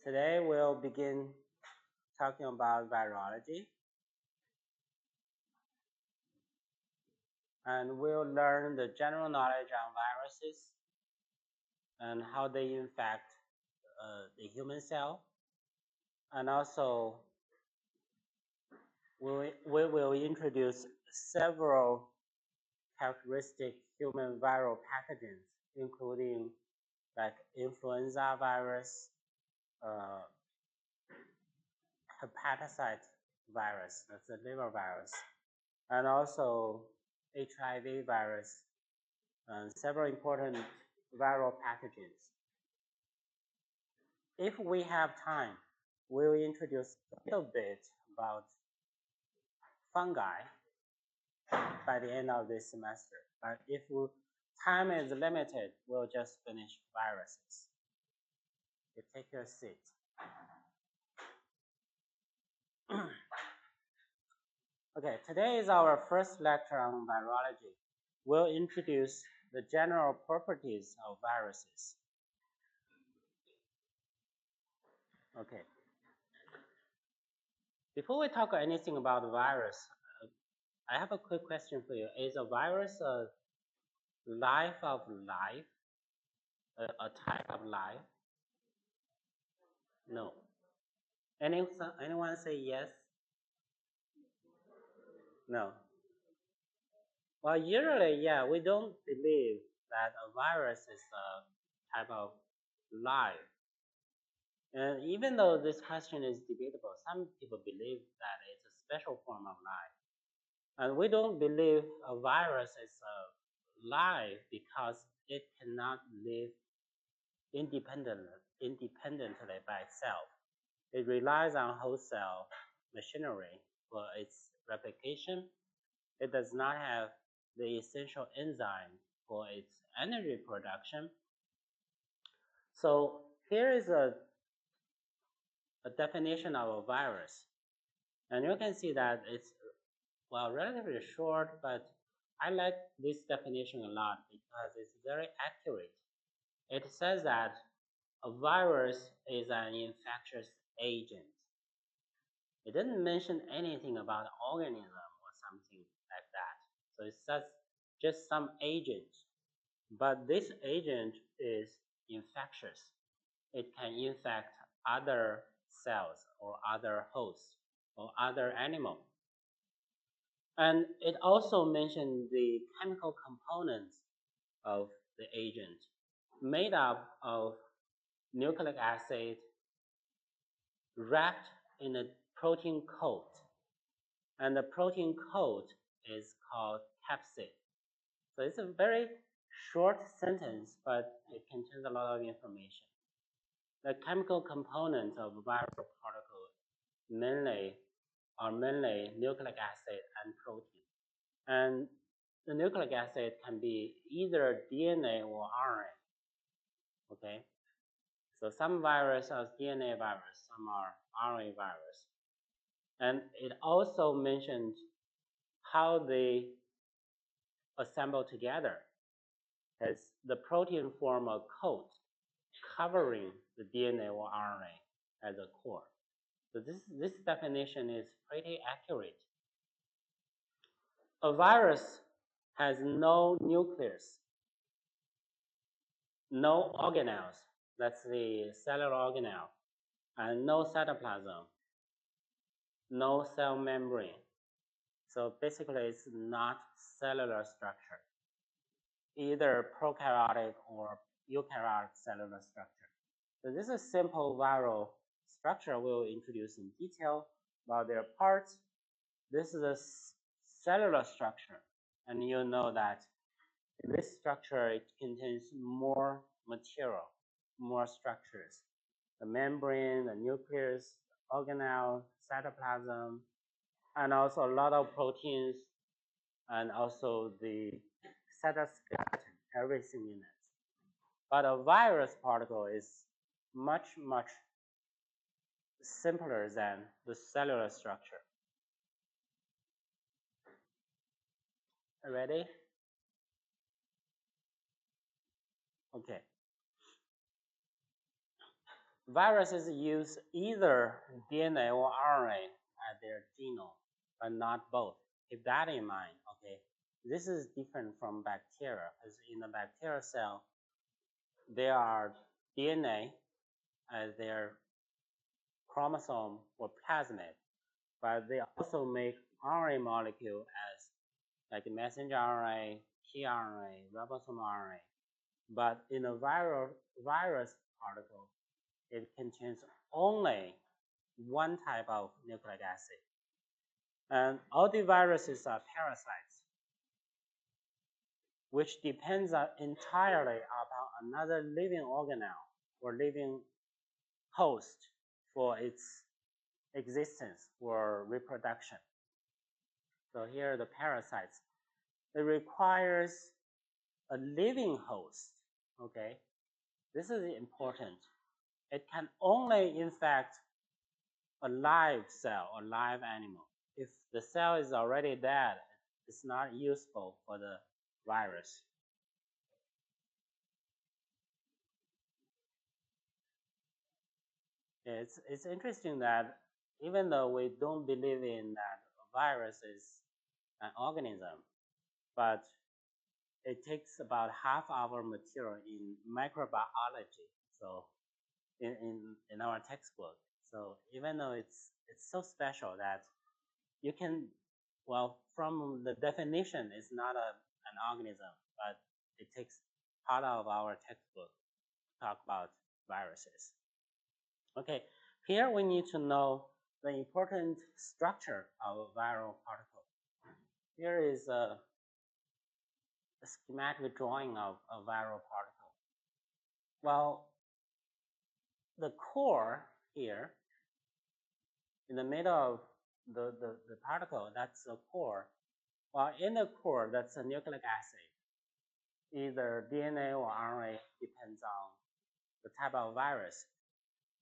Today we'll begin talking about virology, and we'll learn the general knowledge on viruses and how they infect the human cell, and also we will introduce several characteristic human viral pathogens, including like influenza virus, uh, hepatocyte virus, that's the liver virus, and also HIV virus, and several important viral pathogens. If we have time, we'll introduce a little bit about fungi by the end of this semester. But if time is limited, we'll just finish viruses. You take your seat. Okay, today is our first lecture on virology. We'll introduce the general properties of viruses. Okay. Before we talk anything about the virus, I have a quick question for you. Is a virus a life of life, a type of life? No. Anyone say yes? No. Well, usually, yeah, we don't believe that a virus is a type of life. And even though this question is debatable, some people believe that it's a special form of life. And we don't believe a virus is a life because it cannot live independently by itself. It relies on host cell machinery for its replication. It does not have the essential enzyme for its energy production. So here is a definition of a virus. And you can see that it's, well, relatively short, but I like this definition a lot because it's very accurate. It says that a virus is an infectious agent. It didn't mention anything about organism or something like that. So it says just some agent. But this agent is infectious. It can infect other cells or other hosts or other animals. And it also mentioned the chemical components of the agent, made up of nucleic acid wrapped in a protein coat. And the protein coat is called capsid. So it's a very short sentence, but it contains a lot of information. The chemical components of viral particles are mainly nucleic acid and protein. And the nucleic acid can be either DNA or RNA. Okay? So some viruses are DNA virus, some are RNA virus. And it also mentioned how they assemble together. As the protein form a coat covering the DNA or RNA as a core. So this definition is pretty accurate. A virus has no nucleus, no organelles, that's the cellular organelle, and no cytoplasm, no cell membrane. So basically it's not cellular structure, either prokaryotic or eukaryotic cellular structure. So this is a simple viral structure we'll introduce in detail about their parts. This is a cellular structure, and you know that in this structure it contains more material, more structures. The membrane, the nucleus, organelle, cytoplasm, and also a lot of proteins, and also the cytoskeleton, everything in it. But a virus particle is much, much simpler than the cellular structure. Ready? Okay. Viruses use either DNA or RNA at their genome, but not both. Keep that in mind, okay? This is different from bacteria, because in the bacterial cell, there are DNA as their chromosome or plasmid, but they also make RNA molecule as like messenger RNA, tRNA, ribosome RNA. But in a virus particle, it contains only one type of nucleic acid. And all the viruses are parasites, which depends entirely upon another living organelle or living host for its existence or reproduction. So here are the parasites. It requires a living host, okay? This is important. It can only infect a live cell or live animal. If the cell is already dead, it's not useful for the virus. It's interesting that even though we don't believe in that a virus is an organism, but it takes about half our material in microbiology. So in our textbook. So even though it's so special that you can, well, from the definition, it's not an organism, but it takes part of our textbook to talk about viruses. Okay, here we need to know the important structure of a viral particle. Here is a schematic drawing of a viral particle. Well, the core here in the middle of the particle, that's the core. While in the core, that's a nucleic acid. Either DNA or RNA, depends on the type of virus.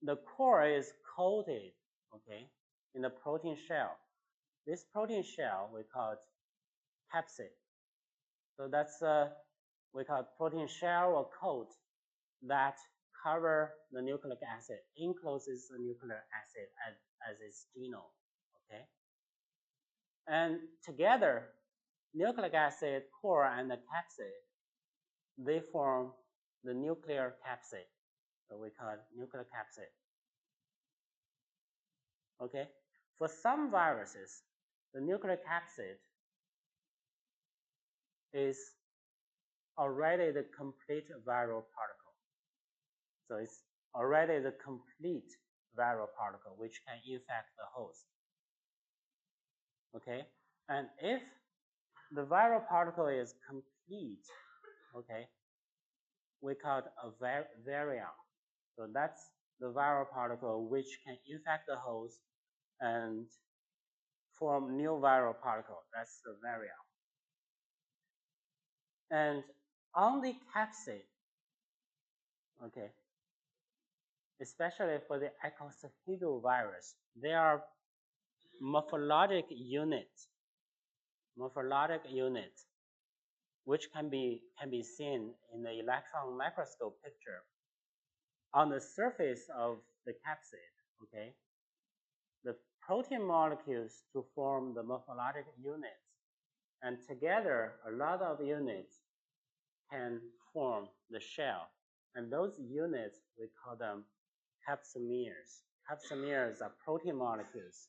The core is coated, okay, in the protein shell. This protein shell, we call it capsid. So that's we call it protein shell or coat that cover the nucleic acid, encloses the nucleic acid as its genome, okay? And together, nucleic acid core and the capsid, they form the nuclear capsid. So we call it nuclear capsid. Okay? For some viruses, the nuclear capsid is already the complete viral particle. So it's already the complete viral particle which can infect the host. Okay? And if the viral particle is complete, okay, we call it a virion. So that's the viral particle which can infect the host and form new viral particle. That's the virion. And on the capsid, okay, especially for the icosahedral virus, there are morphologic units, which can be seen in the electron microscope picture. On the surface of the capsid, okay, the protein molecules to form the morphologic units, and together a lot of units can form the shell. And those units, we call them capsomeres. Capsomeres are protein molecules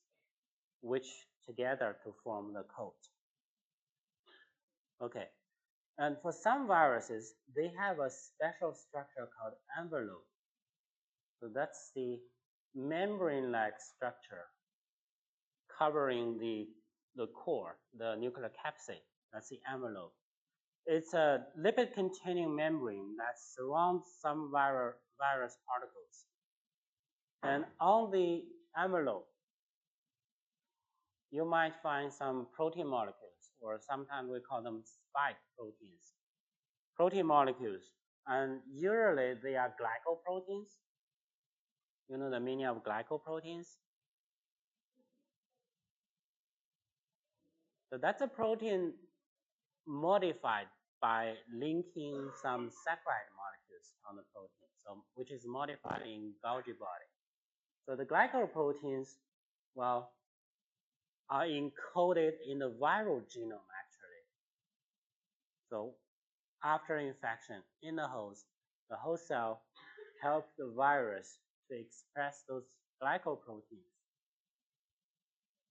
which together to form the coat. Okay, and for some viruses, they have a special structure called envelope. So that's the membrane-like structure covering the core, the nuclear capsid. That's the envelope. It's a lipid-containing membrane that surrounds some virus particles. And on the envelope, you might find some protein molecules, or sometimes we call them spike proteins. Protein molecules, and usually they are glycoproteins. You know the meaning of glycoproteins? So that's a protein modified by linking some saccharide molecules on the protein. so which is modified in Golgi body. So the glycoproteins, well, are encoded in the viral genome actually. So after infection in the host cell helps the virus to express those glycoproteins.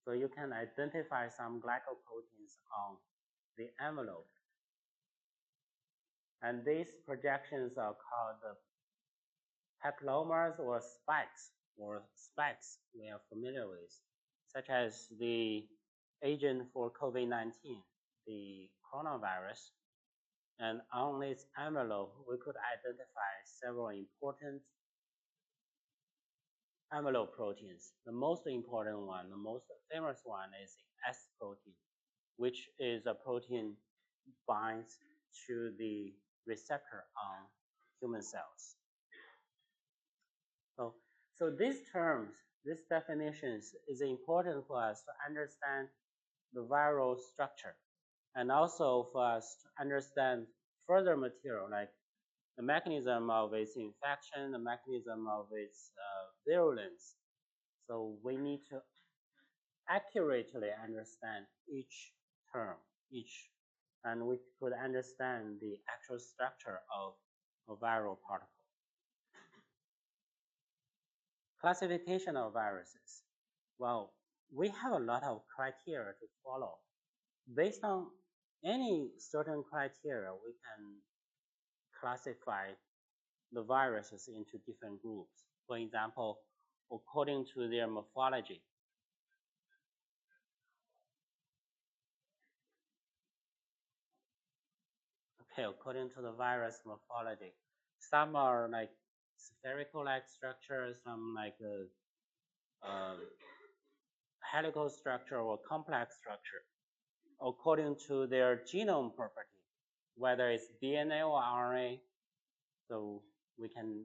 So you can identify some glycoproteins on the envelope. And these projections are called the papillomas or spikes we are familiar with, such as the agent for COVID-19, the coronavirus. And on this envelope, we could identify several important envelope proteins. The most important one, the most famous one is the S protein, which is a protein binds to the receptor on human cells. So these terms, these definitions is important for us to understand the viral structure and also for us to understand further material like the mechanism of its infection, the mechanism of its virulence. So we need to accurately understand each term, and we could understand the actual structure of a viral particle. Classification of viruses. Well, we have a lot of criteria to follow. Based on any certain criteria, we can classify the viruses into different groups. For example, according to their morphology. Okay, according to the virus morphology. Some are like spherical-like structures, some like helical structure or complex structure, according to their genome property, whether it's DNA or RNA. So we can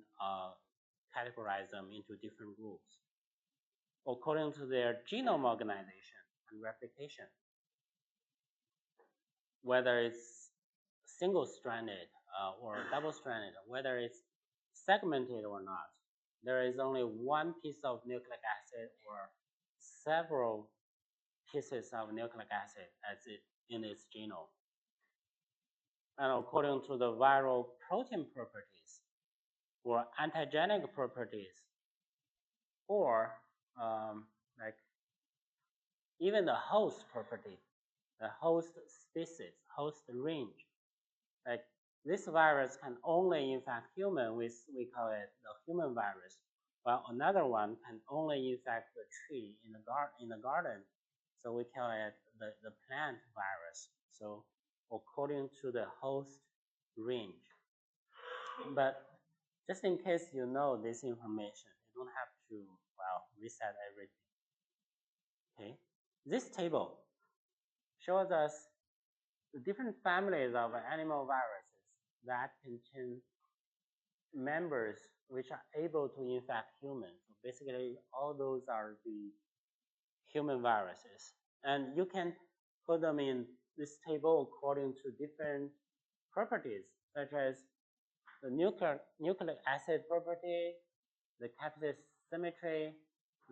categorize them into different groups according to their genome organization and replication, whether it's single-stranded or double-stranded, whether it's segmented or not. There is only one piece of nucleic acid or several pieces of nucleic acid in its genome. And according to the viral protein properties or antigenic properties, or like even the host property, the host species, host range. Like this virus can only infect human with, we call it the human virus, while another one can only infect the tree in the garden. So we call it the plant virus. So according to the host range. But just in case you know this information, you don't have to, well, reset everything. Okay, this table shows us the different families of animal viruses that contain members which are able to infect humans. So basically, all those are the human viruses. And you can put them in this table according to different properties, such as the nucleic acid property, the capsid symmetry,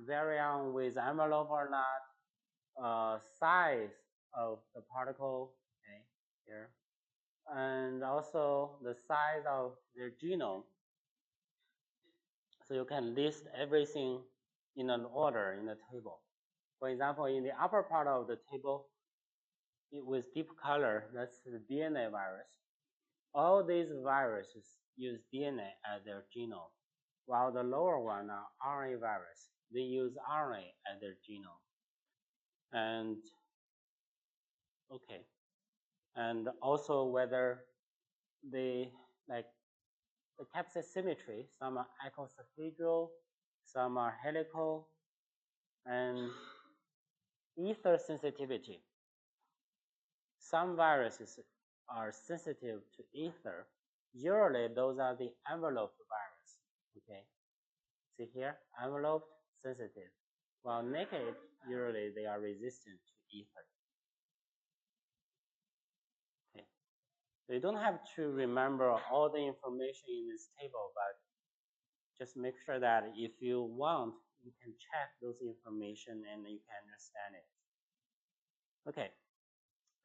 vary on with envelope or not, size of the particle, okay, here, and also the size of their genome. So you can list everything in an order in the table. For example, in the upper part of the table, with deep color, that's the DNA virus. All these viruses use DNA as their genome, while the lower one are RNA virus. They use RNA as their genome. And okay, and also whether they like the capsid symmetry, some are icosahedral, some are helical, and ether sensitivity. Some viruses are sensitive to ether. Usually those are the enveloped virus, okay? See here, enveloped, sensitive. While naked, usually they are resistant to ether. Okay. So you don't have to remember all the information in this table, but just make sure that if you want, you can check those information and you can understand it. Okay,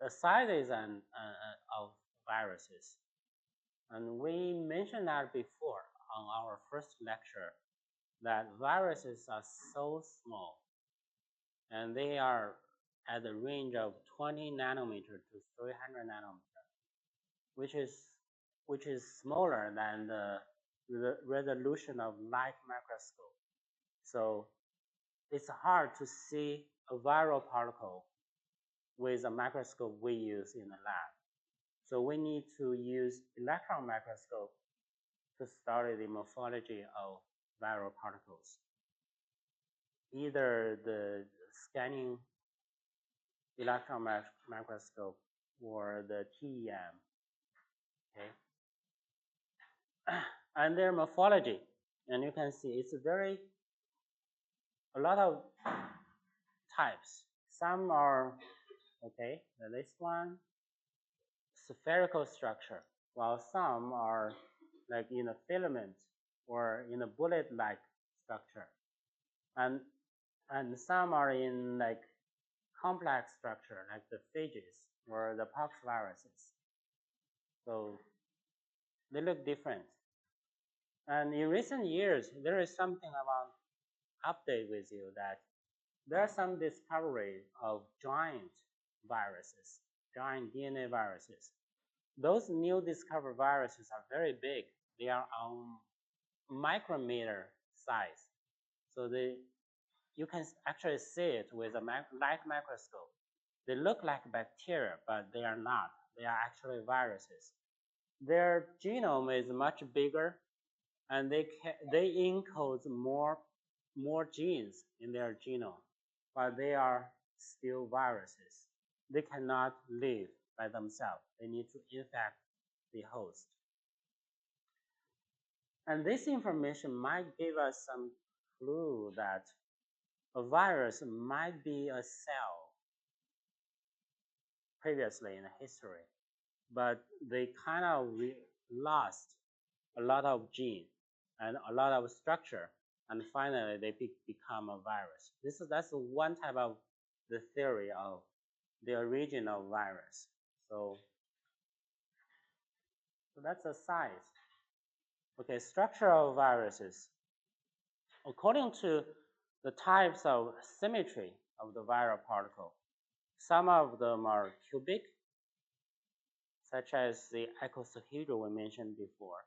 the sizes of viruses. And we mentioned that before on our first lecture, that viruses are so small and they are at the range of 20 nanometer to 300 nanometer, which is smaller than the resolution of light microscope. So it's hard to see a viral particle with a microscope we use in the lab. So we need to use electron microscope to study the morphology of viral particles. Either the scanning electron microscope or the TEM. Okay, and their morphology, and you can see it's a lot of types. Some are okay. This one spherical structure, while some are like in a filament or in a bullet-like structure, and some are in like complex structure like the phages or the pox viruses. So they look different. And in recent years, there is something I want to update with you that there are some discovery of giant viruses, giant DNA viruses. Those new discovered viruses are very big. They are on micrometer size. So you can actually see it with a light microscope. They look like bacteria, but they are not. They are actually viruses. Their genome is much bigger, and they encode more genes in their genome, but they are still viruses. They cannot live by themselves. They need to infect the host. And this information might give us some clue that a virus might be a cell previously in history, but they kind of lost a lot of gene and a lot of structure, and finally they become a virus. That's one type of the theory of the origin of virus. So that's a size. Okay, structure of viruses. According to the types of symmetry of the viral particle, some of them are cubic, such as the icosahedral we mentioned before,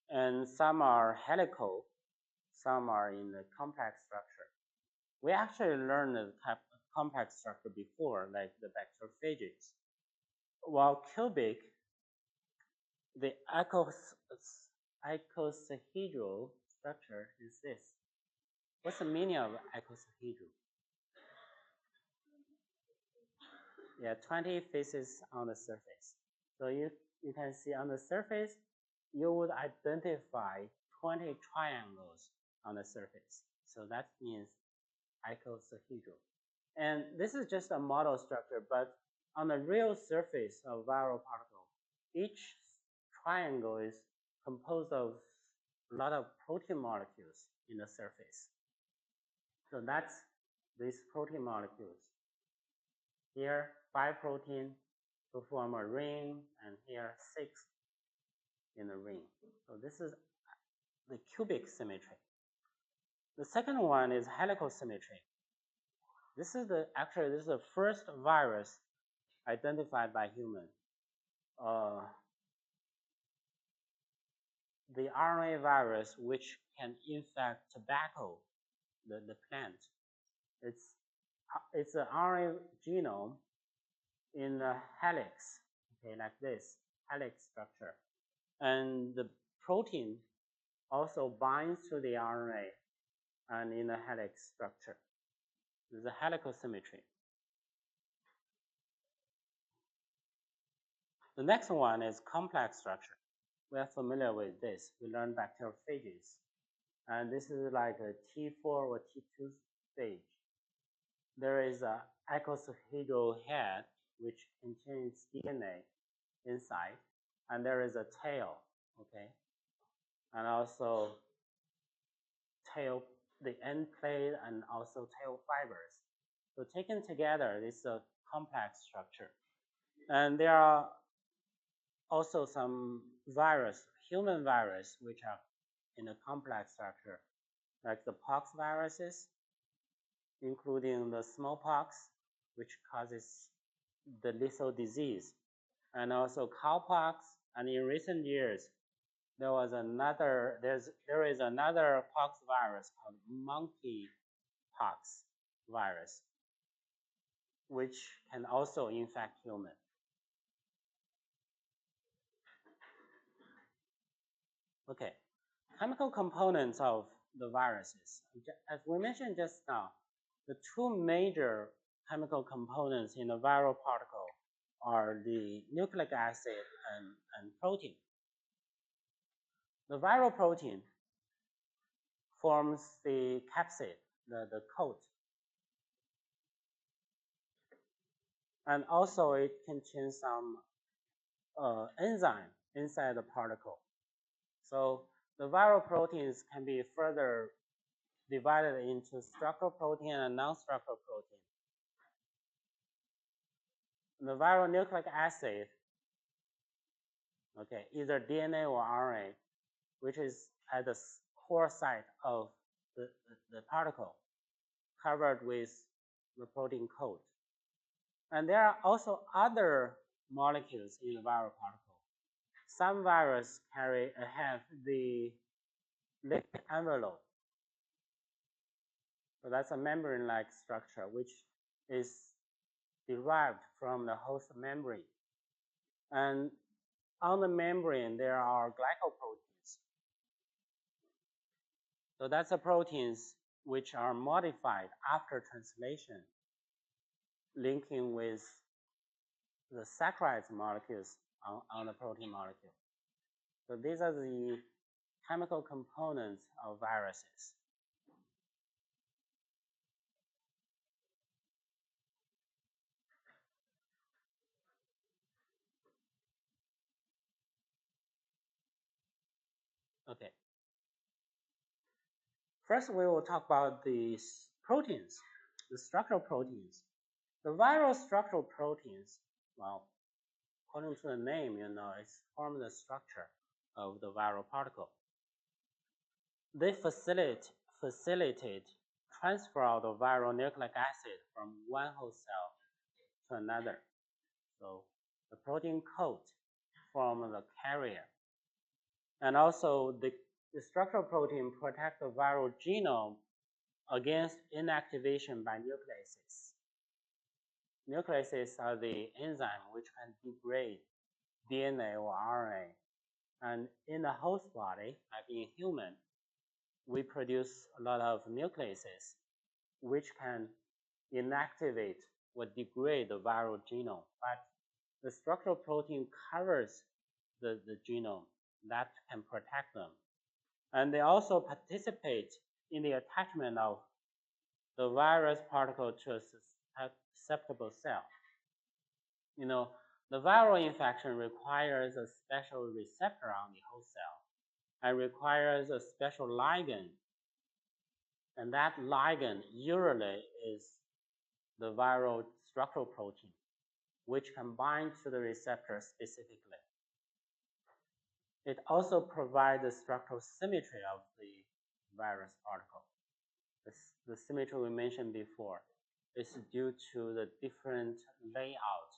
and some are helical, some are in the complex structure. We actually learned the complex structure before, like the bacteriophages. While cubic, the icosahedral structure is this. What's the meaning of icosahedral? Yeah, 20 faces on the surface. So you can see on the surface, you would identify 20 triangles on the surface. So that means icosahedral. And this is just a model structure, but on the real surface of viral particle, each triangle is composed of a lot of protein molecules in the surface. So that's these protein molecules. Here, 5 protein to form a ring, and here 6 in a ring. So this is the cubic symmetry. The second one is helical symmetry. This is the first virus identified by human. The RNA virus which can infect tobacco, the plant. It's an RNA genome in a helix, okay, like this, helix structure. And the protein also binds to the RNA and in a helix structure. There's a helical symmetry. The next one is complex structure. We are familiar with this. We learned bacteriophages. And this is like a T4 or T2 stage. There is an icosahedral head, which contains DNA inside, and there is a tail, okay? And also tail, the end plate, and also tail fibers. So taken together, this is a complex structure. And there are also some virus, human virus, which are in a complex structure, like the pox viruses, including the smallpox, which causes the lethal disease, and also cowpox. And in recent years, there is another pox virus called monkeypox virus, which can also infect humans. Okay, chemical components of the viruses. As we mentioned just now, the two major chemical components in a viral particle are the nucleic acid and protein. The viral protein forms the capsid, the coat. And also it contains some enzyme inside the particle. So the viral proteins can be further divided into structural protein and non-structural protein. The viral nucleic acid, okay, either DNA or RNA, which is at the core site of the particle, covered with the protein coat. And there are also other molecules in the viral particle. Some viruses have the lipid envelope. So that's a membrane-like structure, which is derived from the host membrane. And on the membrane, there are glycoproteins. So that's the proteins which are modified after translation, linking with the saccharide molecules on the protein molecule. So these are the chemical components of viruses. Okay. First, we will talk about these proteins, the structural proteins. The viral structural proteins, well, according to the name, it's form the structure of the viral particle. They facilitate transfer of the viral nucleic acid from one host cell to another. So the protein coat forms the carrier. And also the structural protein protect the viral genome against inactivation by nucleases. Nucleases are the enzyme which can degrade DNA or RNA. And in the host body, like in human, we produce a lot of nucleases which can inactivate or degrade the viral genome. But the structural protein covers the genome that can protect them. And they also participate in the attachment of the virus particle to a susceptible cell. The viral infection requires a special receptor on the host cell and requires a special ligand. And that ligand usually is the viral structural protein, which can bind to the receptor specifically. It also provides the structural symmetry of the virus particle. The symmetry we mentioned before is due to the different layout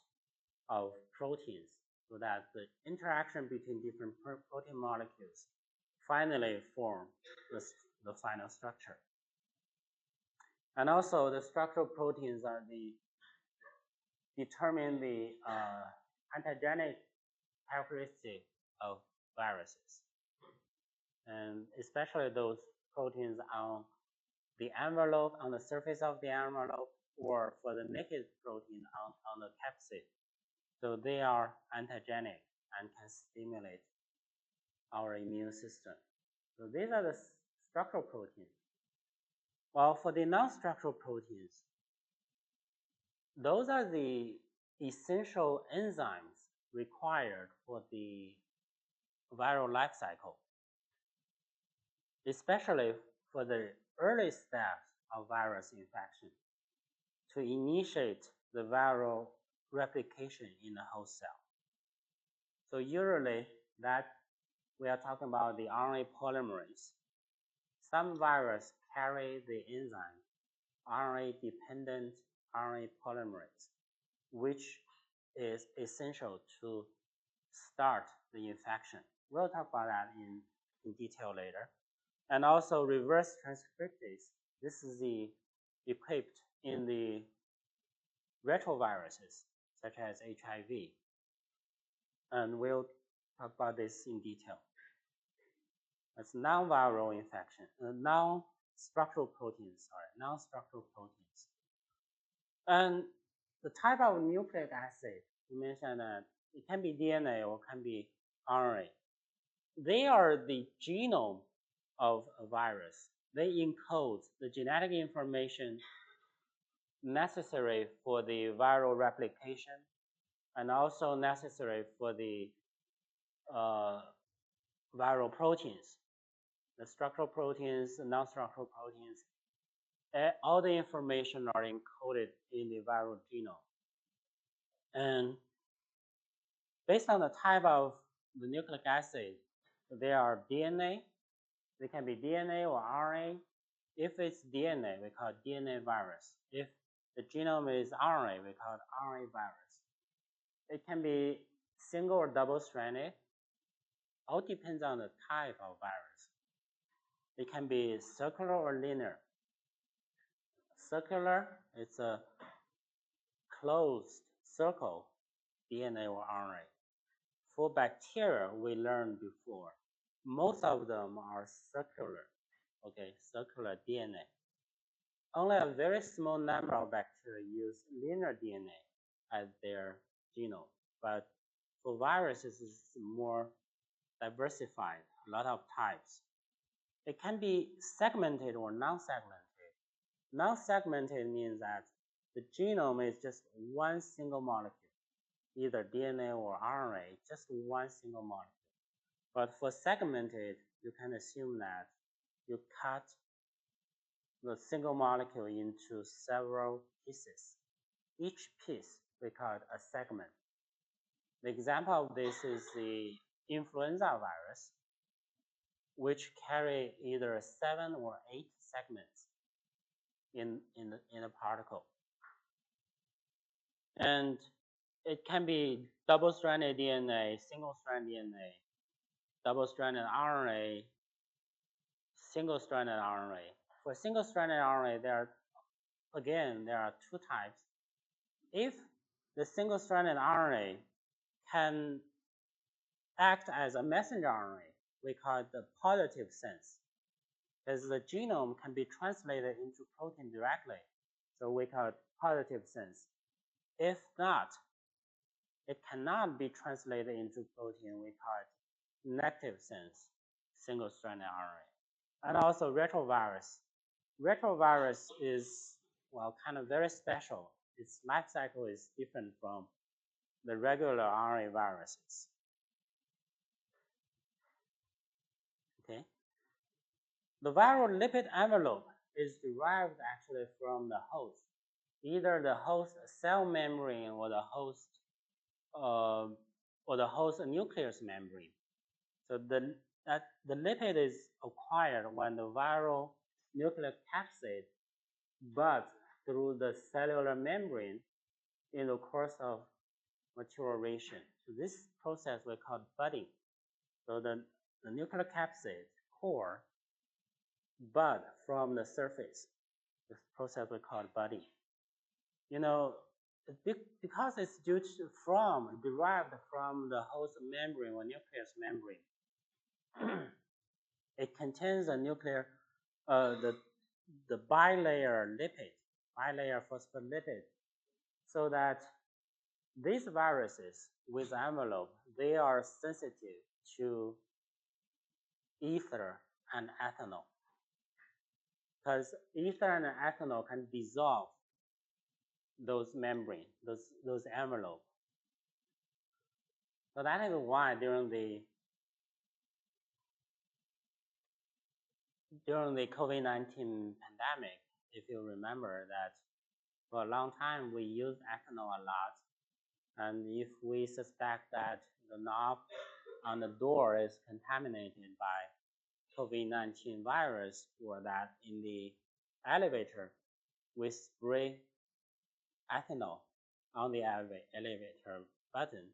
of proteins, so that the interaction between different protein molecules finally form the final structure. And also the structural proteins are determine the antigenic characteristic of viruses, and especially those proteins on the envelope, on the surface of the envelope, or for the naked protein on the capsid. So they are antigenic and can stimulate our immune system. So these are the structural proteins. Well, for the non-structural proteins, those are the essential enzymes required for the viral life cycle, especially for the early steps of virus infection to initiate the viral replication in the host cell. So usually that we are talking about the RNA polymerase. Some viruses carry the enzyme RNA-dependent RNA polymerase, which is essential to start the infection. We'll talk about that in detail later. And also reverse transcriptase. This is equipped in the retroviruses, such as HIV. And we'll talk about this in detail. It's non-viral infection, non-structural proteins. And the type of nucleic acid, we mentioned that it can be DNA or can be RNA. They are the genome of a virus. They encode the genetic information necessary for the viral replication and also necessary for the viral proteins, the structural proteins, the non-structural proteins. All the information are encoded in the viral genome. And based on the type of the nucleic acid, they are DNA. They can be DNA or RNA. If it's DNA, we call it DNA virus. If the genome is RNA, we call it RNA virus. It can be single or double-stranded. All depends on the type of virus. It can be circular or linear. Circular, it's a closed circle, DNA or RNA. For bacteria, we learned before, most of them are circular, okay, circular DNA. Only a very small number of bacteria use linear DNA as their genome, but for viruses, it's more diversified, a lot of types. It can be segmented or non-segmented. Non-segmented means that the genome is just one single molecule, either DNA or RNA, just one single molecule. But for segmented, you can assume that you cut the single molecule into several pieces. Each piece we call it a segment. The example of this is the influenza virus, which carry either 7 or 8 segments in a particle. And it can be double-stranded DNA, single-stranded DNA, double-stranded RNA, single-stranded RNA. For single-stranded RNA, there are two types. If the single-stranded RNA can act as a messenger RNA, we call it the positive sense, because the genome can be translated into protein directly, so we call it positive sense. If not, it cannot be translated into protein, we call it negative sense, single-stranded RNA. And also retrovirus. Retrovirus is, well, kind of very special. Its life cycle is different from the regular RNA viruses. Okay. The viral lipid envelope is derived actually from the host, either the host cell membrane or the host nucleus membrane. So the lipid is acquired when the viral nucleic capsid buds through the cellular membrane in the course of maturation. So this process we call budding. So the nucleic capsid core bud from the surface. This process we call budding. You know, because it's derived from the host membrane or nucleus membrane, it contains a nuclear, the bilayer phospholipid, so that these viruses with envelope, they are sensitive to ether and ethanol, because ether and ethanol can dissolve those membrane, those envelope. So that is why during during the COVID-19 pandemic, if you remember that for a long time we used ethanol a lot, and if we suspect that the knob on the door is contaminated by COVID-19 virus, or that in the elevator we spray ethanol on the elevator button,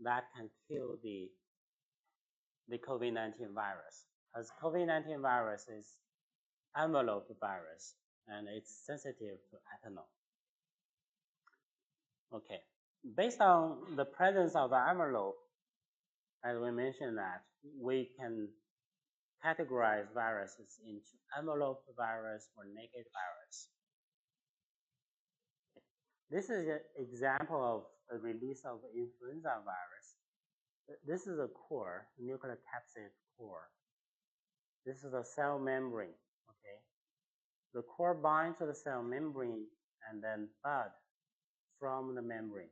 that can kill the COVID-19 virus, because COVID-19 virus is envelope virus and it's sensitive to ethanol. Okay, based on the presence of the envelope, as we mentioned, that we can categorize viruses into envelope virus or naked virus. This is an example of the release of influenza virus. This is a core, nuclear capsid core. This is a cell membrane, okay? The core binds to the cell membrane and then bud from the membrane.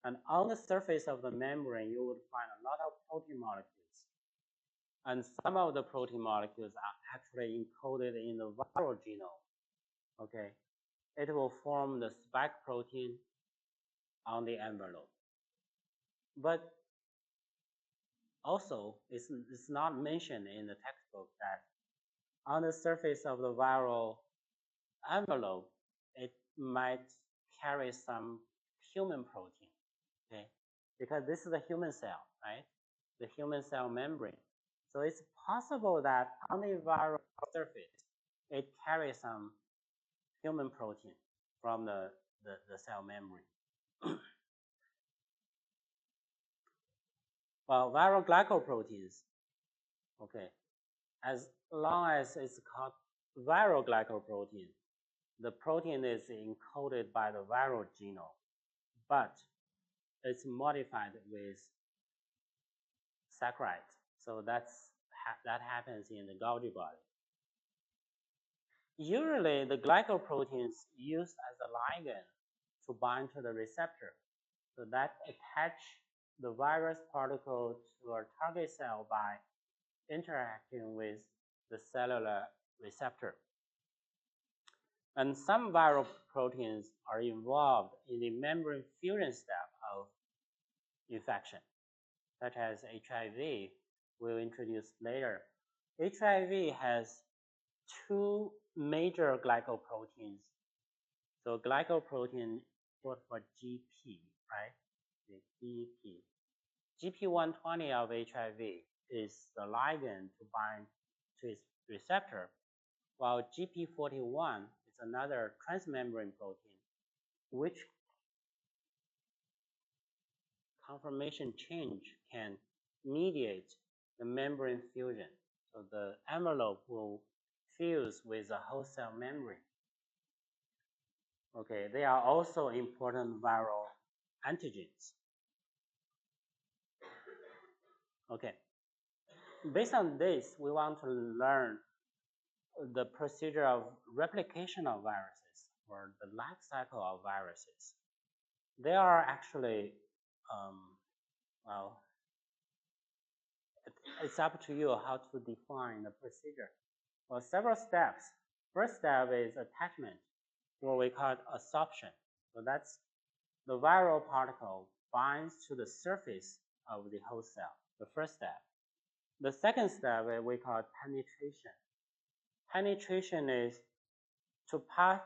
And on the surface of the membrane, you would find a lot of protein molecules. And some of the protein molecules are actually encoded in the viral genome, okay? It will form the spike protein on the envelope. But also, it's not mentioned in the textbook that on the surface of the viral envelope, it might carry some human protein, okay? Because this is a human cell, right? The human cell membrane. So it's possible that on the viral surface, it carries some human protein from the cell membrane. Well, viral glycoproteins, okay, as long as it's called viral glycoprotein, the protein is encoded by the viral genome, but it's modified with saccharide. So that happens in the Golgi body. Usually, the glycoproteins used as a ligand to bind to the receptor, so that attach the virus particle to a target cell by interacting with the cellular receptor. And some viral proteins are involved in the membrane fusion step of infection, such as HIV, we'll introduce later. HIV has two major glycoproteins. So glycoprotein short for GP, right? The GP. GP120 of HIV is the ligand to bind to its receptor, while GP41 is another transmembrane protein, which conformation change can mediate the membrane fusion. So the envelope will fuse with the host cell membrane. Okay, they are also important viral antigens. Okay, based on this, we want to learn the procedure of replication of viruses, or the life cycle of viruses. There are actually, well, it's up to you how to define the procedure. Well, several steps. First step is attachment, or we call it absorption. So that's the viral particle binds to the surface of the host cell, the first step. The second step we call penetration. Penetration is to pass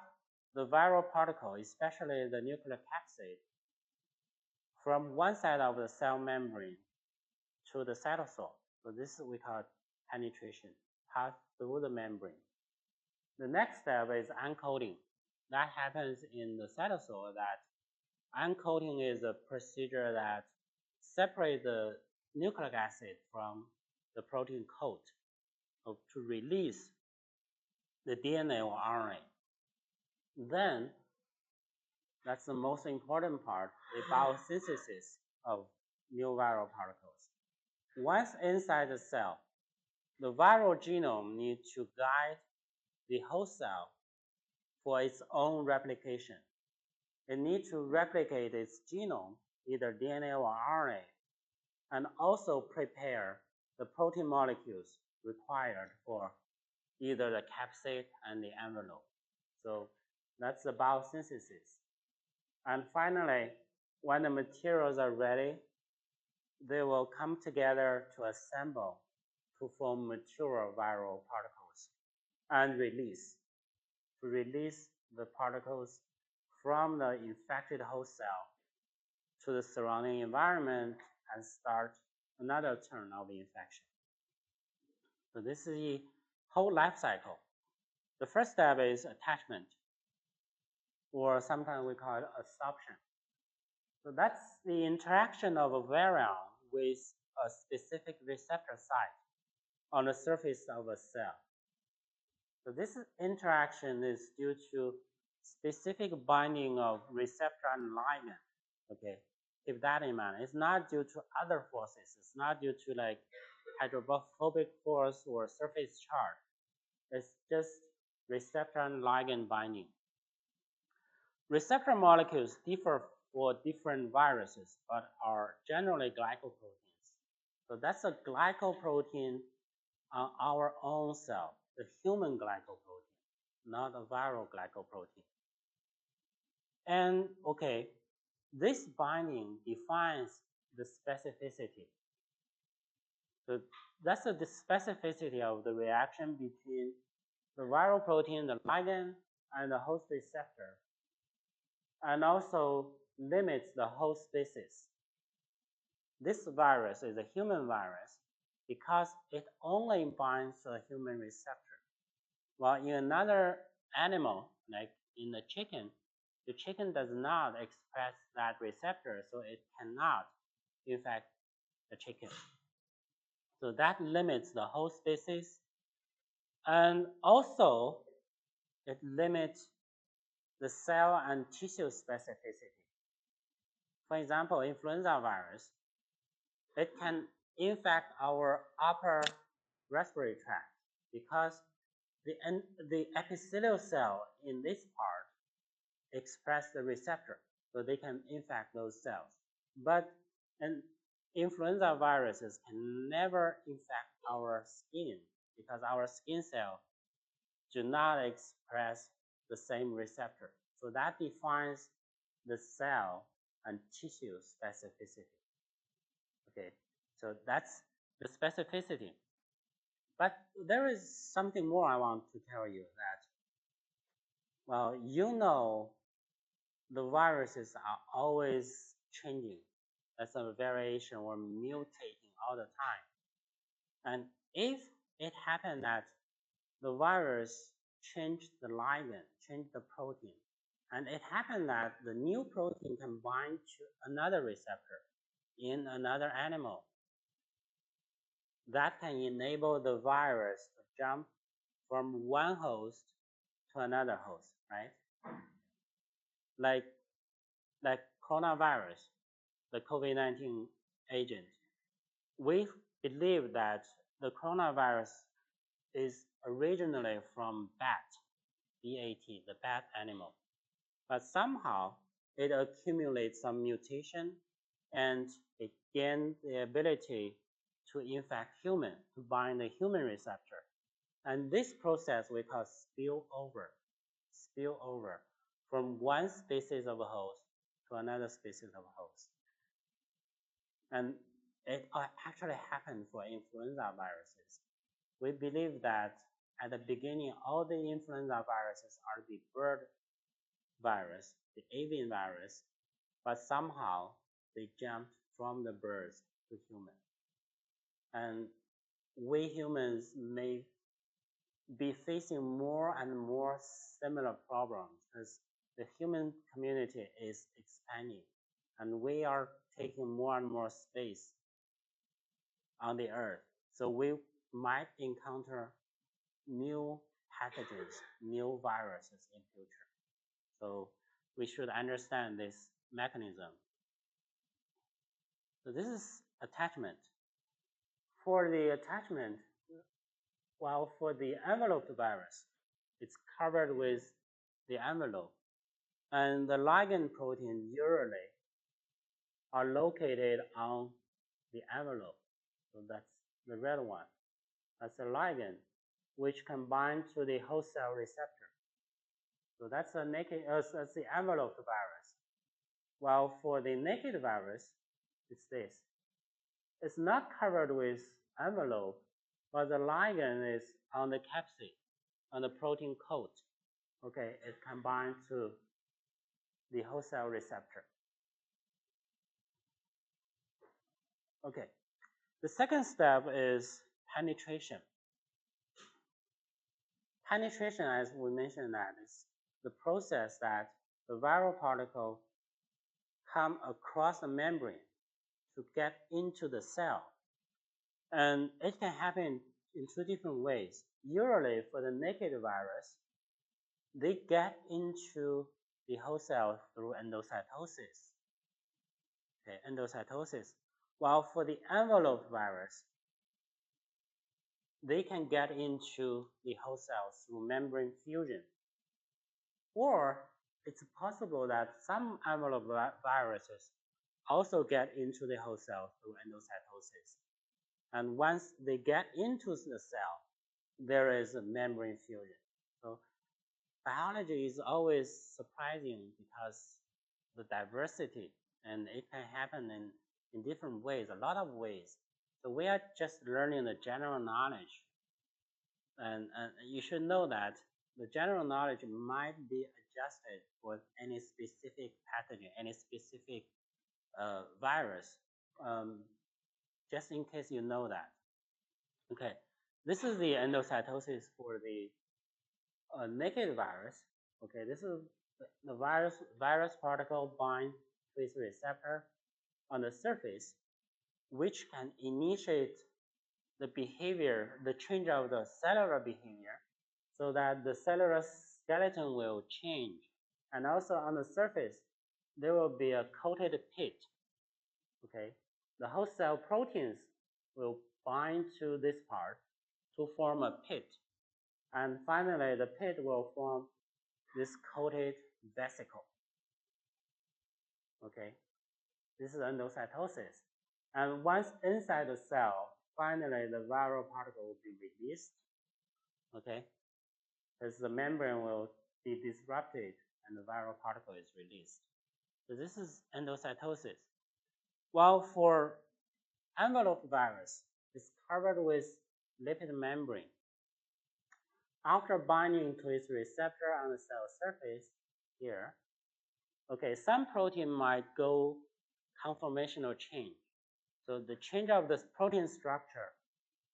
the viral particle, especially the nuclear capsid, from one side of the cell membrane to the cytosol. So this we call penetration, pass through the membrane. The next step is uncoating. That happens in the cytosol. That uncoating is a procedure that separates the nucleic acid from the protein coat to release the DNA or RNA. Then, that's the most important part, the biosynthesis of new viral particles. Once inside the cell, the viral genome needs to guide the host cell for its own replication. It needs to replicate its genome, either DNA or RNA, and also prepare the protein molecules required for either the capsid and the envelope. So that's the biosynthesis. And finally, when the materials are ready, they will come together to assemble to form mature viral particles and release the particles from the infected host cell to the surrounding environment and start another turn of infection. So this is the whole life cycle. The first step is attachment, or sometimes we call it absorption. So that's the interaction of a virion with a specific receptor site on the surface of a cell. So this interaction is due to specific binding of receptor and ligand. Okay, keep that in mind. It's not due to other forces. It's not due to like hydrophobic force or surface charge. It's just receptor and ligand binding. Receptor molecules differ for different viruses, but are generally glycoproteins. So that's a glycoprotein on our own cell, the human glycoprotein, not a viral glycoprotein. And okay, this binding defines the specificity. So that's the specificity of the reaction between the viral protein, the ligand, and the host receptor, and also limits the host species. This virus is a human virus because it only binds to a human receptor. While in another animal, like in the chicken does not express that receptor, so it cannot infect the chicken. So that limits the host species, and also it limits the cell and tissue specificity. For example, influenza virus, it can infect our upper respiratory tract because the epithelial cell in this part express the receptor, so they can infect those cells. But influenza viruses can never infect our skin because our skin cells do not express the same receptor. So that defines the cell and tissue specificity. Okay, so that's the specificity. But there is something more I want to tell you that, well, you know, the viruses are always changing. That's a variation or mutating all the time. And if it happened that the virus changed the ligand, changed the protein, and it happened that the new protein can bind to another receptor in another animal, that can enable the virus to jump from one host to another host, right? Like coronavirus, the COVID-19 agent. We believe that the coronavirus is originally from bat, B-A-T, the bat animal. But somehow it accumulates some mutation and it gains the ability to infect human, to bind the human receptor. And this process we call spillover from one species of a host to another species of a host. And it actually happened for influenza viruses. We believe that at the beginning, all the influenza viruses are the bird virus, the avian virus, but somehow they jumped from the birds to human. And we humans may be facing more and more similar problems as the human community is expanding and we are taking more and more space on the earth. So we might encounter new pathogens, new viruses in future. So we should understand this mechanism. So this is attachment. For the attachment, well, for the enveloped virus, it's covered with the envelope. And the ligand protein usually are located on the envelope. So that's the red one. That's the ligand. which can bind to the host cell receptor. So that's the that's the enveloped virus. While for the naked virus, it's this. It's not covered with envelope, but the ligand is on the capsid, on the protein coat. Okay, it can bind to the host cell receptor. Okay, the second step is penetration. Penetration, as we mentioned, that is the process that the viral particle come across the membrane to get into the cell. And it can happen in two different ways. Usually for the naked virus, they get into the host cell through endocytosis. Okay, endocytosis. While for the enveloped virus, they can get into the host cells through membrane fusion. Or it's possible that some enveloped viruses also get into the host cell through endocytosis. And once they get into the cell, there is a membrane fusion. So biology is always surprising because the diversity, and it can happen in different ways, a lot of ways. So we are just learning the general knowledge. And you should know that the general knowledge might be adjusted for any specific pathogen, any specific virus, just in case you know that. Okay, this is the endocytosis for the naked virus. Okay, this is the virus particle bind to its receptor on the surface, which can initiate the behavior, the change of the cellular behavior, so that the cellular skeleton will change. And also on the surface, there will be a coated pit. Okay, the host cell proteins will bind to this part to form a pit. And finally, the pit will form this coated vesicle. Okay, this is endocytosis. And once inside the cell, finally the viral particle will be released. Okay, because the membrane will be disrupted and the viral particle is released. So this is endocytosis. While for enveloped virus, it's covered with lipid membrane. After binding to its receptor on the cell surface here, okay, some protein might go conformational change. So the change of this protein structure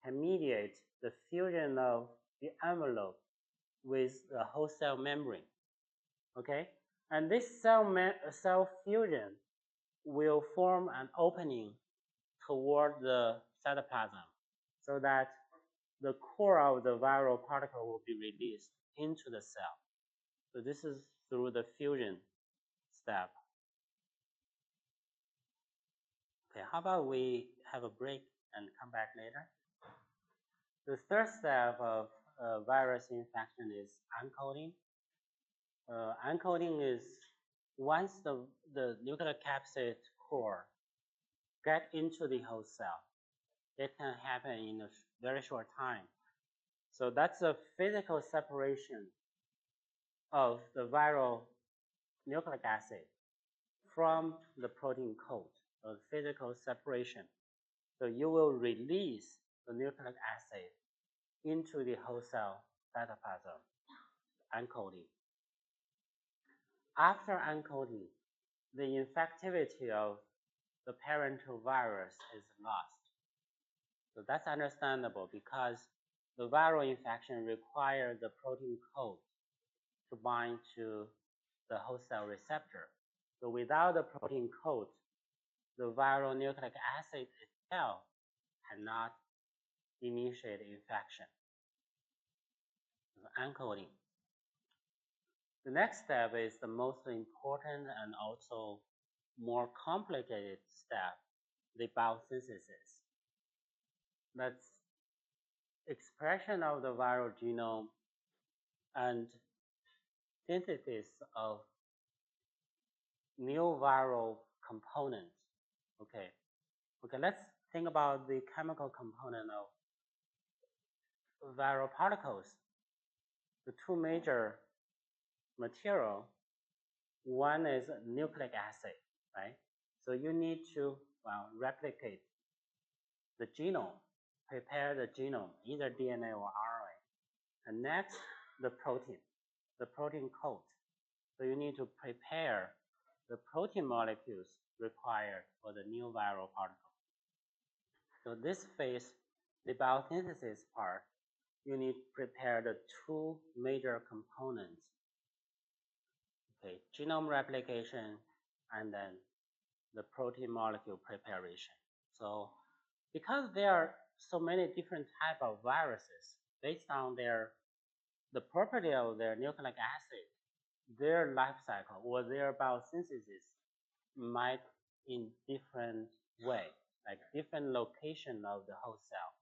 can mediate the fusion of the envelope with the host cell membrane. Okay, and this cell fusion will form an opening toward the cytoplasm, so that the core of the viral particle will be released into the cell. So this is through the fusion step. Okay, how about we have a break and come back later? The third step of virus infection is uncoating. Uncoating is once the nuclear capsid core get into the host cell, it can happen in a very short time. So that's a physical separation of the viral nucleic acid from the protein coat, a physical separation. So you will release the nucleic acid into the host cell cytoplasm, uncoating. After uncoating, the infectivity of the parental virus is lost. So that's understandable because the viral infection requires the protein coat to bind to the host cell receptor. So without the protein coat, the viral nucleic acid itself cannot initiate infection. So uncoating. The next step is the most important and also more complicated step, the biosynthesis. That's expression of the viral genome and synthesis of new viral components. Okay, let's think about the chemical component viral particles, the two major material, one is nucleic acid, right? So you need to, well, replicate the genome, prepare the genome, either DNA or RNA. And next, the protein coat. So you need to prepare the protein molecules required for the new viral particle. So this phase, the biosynthesis part, you need to prepare the two major components. Okay, genome replication and then the protein molecule preparation. So because there are so many different type of viruses based on the property of their nucleic acid, their life cycle or their biosynthesis might in different way, like different location of the whole cell.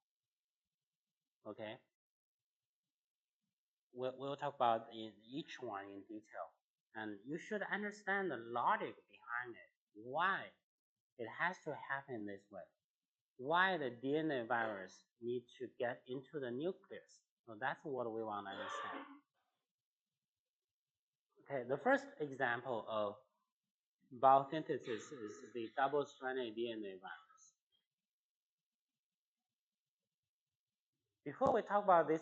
Okay, we'll talk about each one in detail, and you should understand the logic behind it. Why it has to happen this way? Why the DNA virus need to get into the nucleus? So that's what we want to understand. Okay, the first example of biosynthesis is the double-stranded DNA virus. Before we talk about this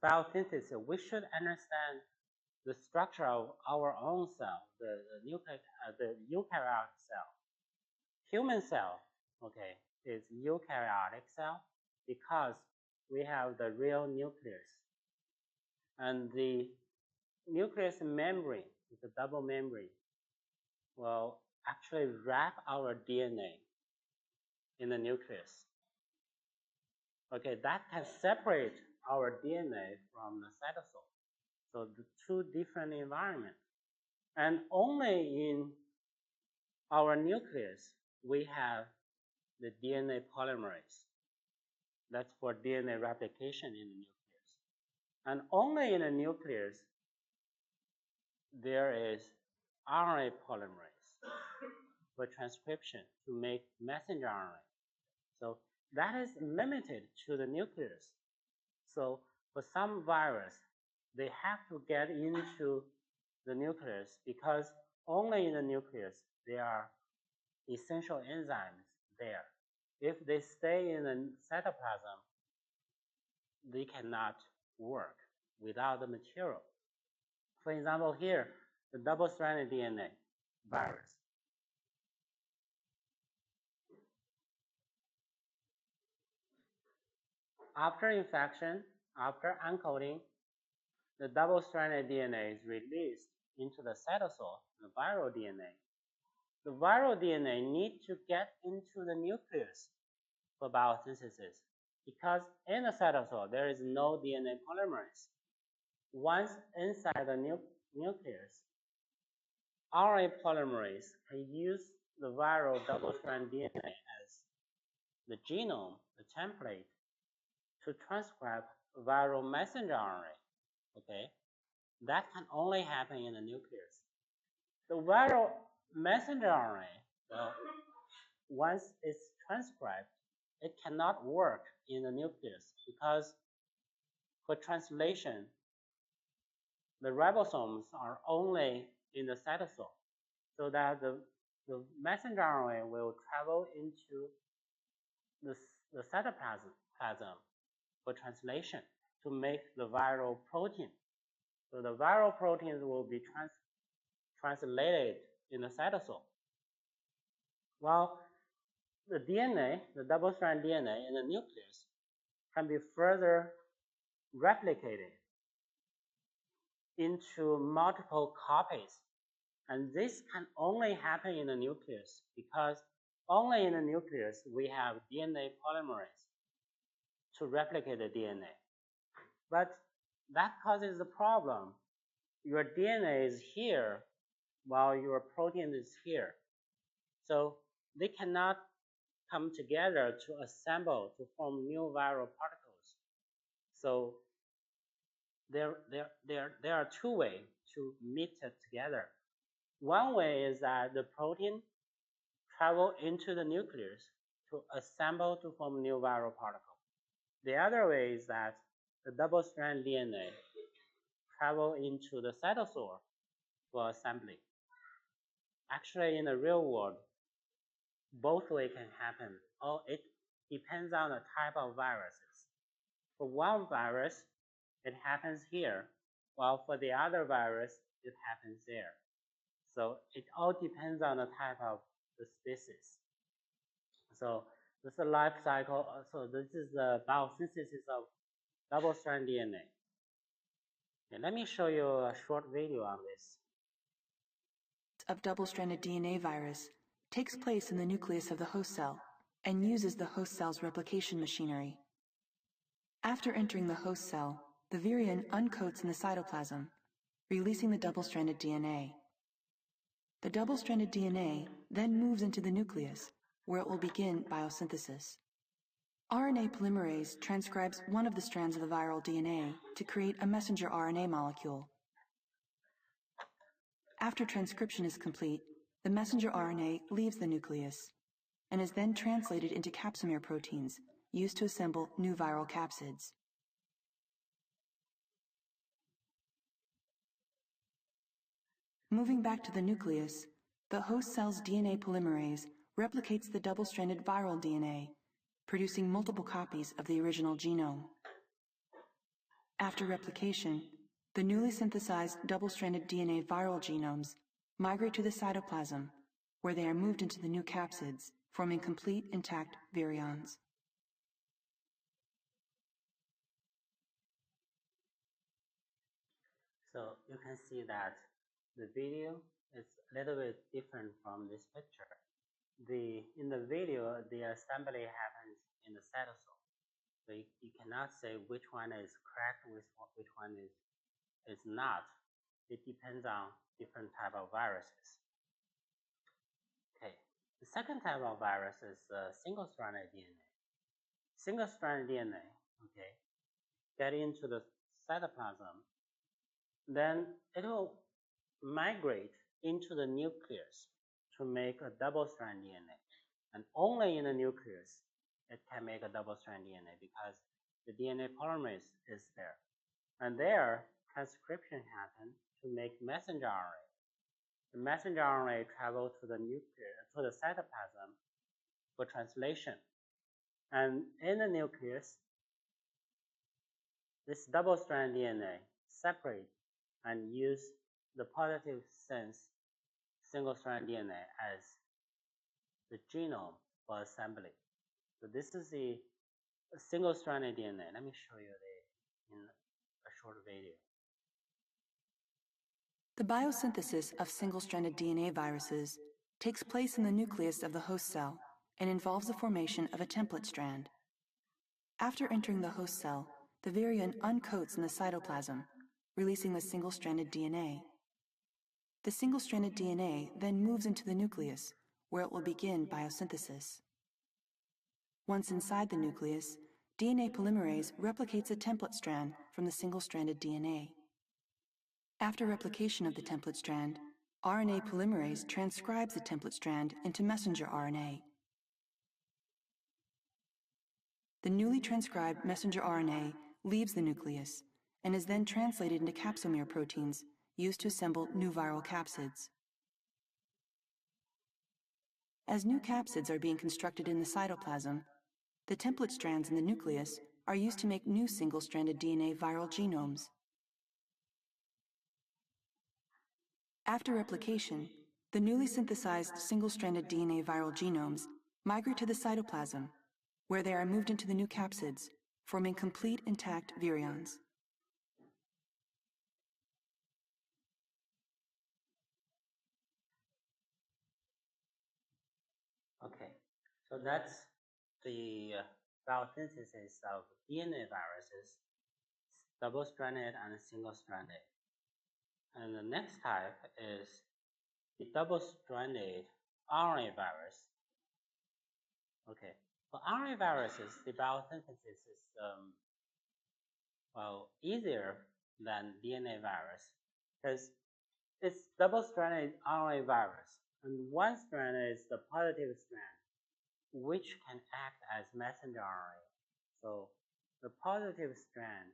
biosynthesis, we should understand the structure of our own cell, the eukaryotic cell. Human cell, okay, is eukaryotic cell because we have the real nucleus. And the nucleus membrane, the double membrane, will actually wrap our DNA in the nucleus. Okay, that can separate our DNA from the cytosol. So the two different environments. And only in our nucleus, we have the DNA polymerase. That's for DNA replication in the nucleus. And only in the nucleus, there is RNA polymerase for transcription to make messenger RNA. So that is limited to the nucleus. So for some virus, they have to get into the nucleus because only in the nucleus there are essential enzymes there. If they stay in the cytoplasm, they cannot work without the material. For example, here, the double-stranded DNA virus. After infection, after uncoating, the double-stranded DNA is released into the cytosol, the viral DNA. The viral DNA needs to get into the nucleus for biosynthesis because in the cytosol, there is no DNA polymerase. Once inside the nucleus, RNA polymerase can use the viral double-strand DNA as the genome, the template, to transcribe viral messenger RNA. Okay, that can only happen in the nucleus. The viral messenger RNA, well, once it's transcribed, it cannot work in the nucleus because for translation, the ribosomes are only in the cytosol, so that the messenger RNA will travel into the cytoplasm for translation to make the viral protein. So the viral proteins will be translated in the cytosol. While the DNA, the double-strand DNA in the nucleus, can be further replicated into multiple copies. And this can only happen in the nucleus because only in the nucleus we have DNA polymerase to replicate the DNA. But that causes a problem. Your DNA is here while your protein is here. So they cannot come together to assemble to form new viral particles. So there are two ways to meet it together. One way is that the protein travel into the nucleus to assemble to form new viral particle. The other way is that the double-strand DNA travel into the cytosol for assembly. Actually, in the real world, both ways can happen, or it depends on the type of viruses. For one virus, it happens here, while for the other virus, it happens there. So it all depends on the type of the species. So this is the life cycle. So this is the biosynthesis of double-strand DNA. Okay, let me show you a short video on this. Of double-stranded DNA virus takes place in the nucleus of the host cell and uses the host cell's replication machinery. After entering the host cell, the virion uncoats in the cytoplasm, releasing the double-stranded DNA. The double-stranded DNA then moves into the nucleus, where it will begin biosynthesis. RNA polymerase transcribes one of the strands of the viral DNA to create a messenger RNA molecule. After transcription is complete, the messenger RNA leaves the nucleus and is then translated into capsomere proteins used to assemble new viral capsids. Moving back to the nucleus, the host cell's DNA polymerase replicates the double-stranded viral DNA, producing multiple copies of the original genome. After replication, the newly synthesized double-stranded DNA viral genomes migrate to the cytoplasm, where they are moved into the new capsids, forming complete intact virions. So you can see that the video is a little bit different from this picture. In the video, the assembly happens in the cytosol. So you cannot say which one is correct, which one is not. It depends on different type of viruses. Okay, the second type of virus is single-stranded DNA. Single-stranded DNA, okay, get into the cytoplasm, then it will migrate into the nucleus to make a double-strand DNA. And only in the nucleus it can make a double-strand DNA because the DNA polymerase is there. And there, transcription happens to make messenger RNA. The messenger RNA travels to the nucleus, to the cytoplasm for translation. And in the nucleus, this double-strand DNA separate and use the positive sense single-strand DNA as the genome for assembly. So this is the single-stranded DNA. Let me show you in a short video. The biosynthesis of single-stranded DNA viruses takes place in the nucleus of the host cell and involves the formation of a template strand. After entering the host cell, the virion uncoats in the cytoplasm, releasing the single-stranded DNA. The single-stranded DNA then moves into the nucleus, where it will begin biosynthesis. Once inside the nucleus, DNA polymerase replicates a template strand from the single-stranded DNA. After replication of the template strand, RNA polymerase transcribes the template strand into messenger RNA. The newly transcribed messenger RNA leaves the nucleus and is then translated into capsomere proteins used to assemble new viral capsids. As new capsids are being constructed in the cytoplasm, the template strands in the nucleus are used to make new single-stranded DNA viral genomes. After replication, the newly synthesized single-stranded DNA viral genomes migrate to the cytoplasm, where they are moved into the new capsids, forming complete intact virions. Okay, so that's the biosynthesis of DNA viruses, double-stranded and single-stranded. And the next type is the double-stranded RNA virus. Okay, for RNA viruses, the biosynthesis is easier than DNA virus because it's double-stranded RNA virus, and one strand is the positive strand, which can act as messenger RNA. So the positive strand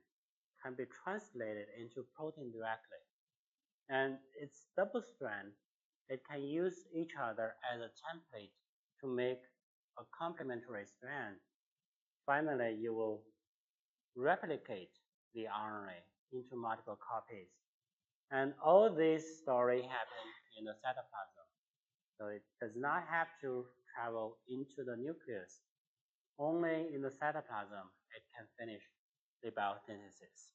can be translated into protein directly. And its double strand, it can use each other as a template to make a complementary strand. Finally, you will replicate the RNA into multiple copies. And all this story happens in the cytoplasm. So it does not have to travel into the nucleus. Only in the cytoplasm it can finish the biosynthesis.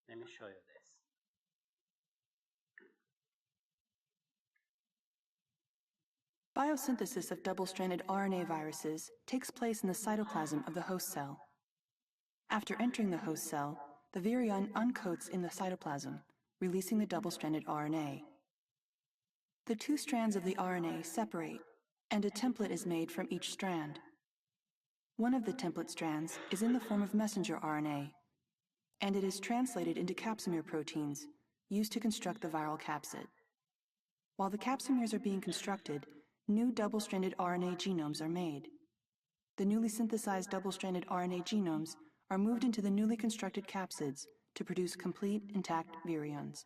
Let me show you this. Biosynthesis of double-stranded RNA viruses takes place in the cytoplasm of the host cell. After entering the host cell, the virion uncoats in the cytoplasm, releasing the double-stranded RNA. The two strands of the RNA separate, and a template is made from each strand. One of the template strands is in the form of messenger RNA, and it is translated into capsomere proteins used to construct the viral capsid. While the capsomeres are being constructed, new double-stranded RNA genomes are made. The newly synthesized double-stranded RNA genomes are moved into the newly constructed capsids to produce complete, intact virions.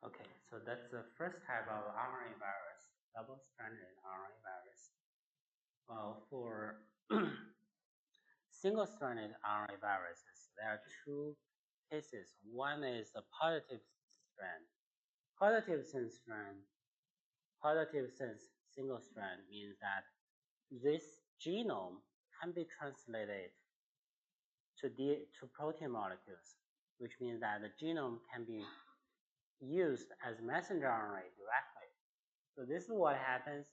Okay, so that's the first type of RNA virus, double-stranded RNA virus. For single-stranded RNA viruses, there are two cases. One is the positive strand. Positive sense single strand means that this genome can be translated to protein molecules, which means that the genome can be used as messenger RNA directly. So this is what happens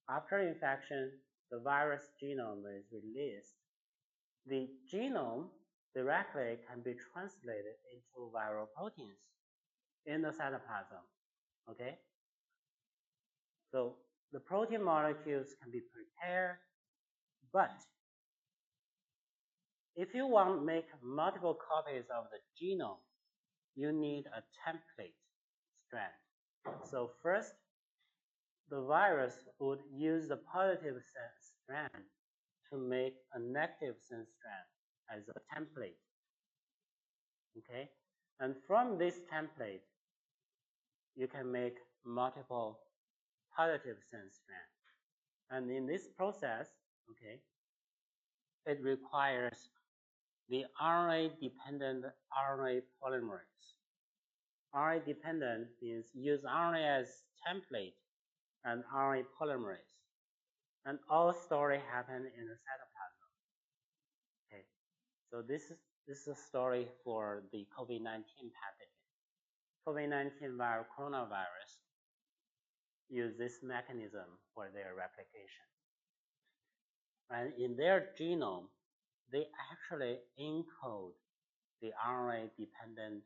after infection. The virus genome is released. The genome directly can be translated into viral proteins in the cytoplasm. Okay? So the protein molecules can be prepared, but if you want to make multiple copies of the genome, you need a template strand. So first, the virus would use the positive sense strand to make a negative sense strand as a template. Okay? And from this template, you can make multiple positive sense strands. And in this process, okay, it requires the RNA-dependent RNA polymerase. RNA-dependent means use RNA as template and RNA polymerase. And all story happen in the cytoplasm. Okay, so this is a story for the COVID-19 pathogen. COVID-19 viral coronavirus use this mechanism for their replication. And in their genome, they actually encode the RNA-dependent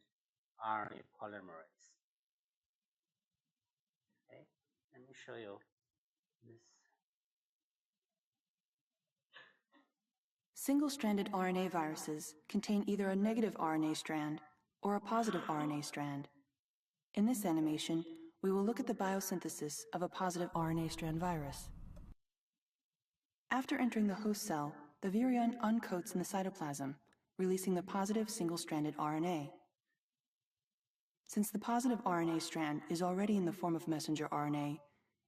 RNA polymerase. Okay, let me show you this. Single-stranded RNA viruses contain either a negative RNA strand or a positive RNA strand. In this animation, we will look at the biosynthesis of a positive RNA strand virus. After entering the host cell, the virion uncoats in the cytoplasm, releasing the positive single-stranded RNA. Since the positive RNA strand is already in the form of messenger RNA,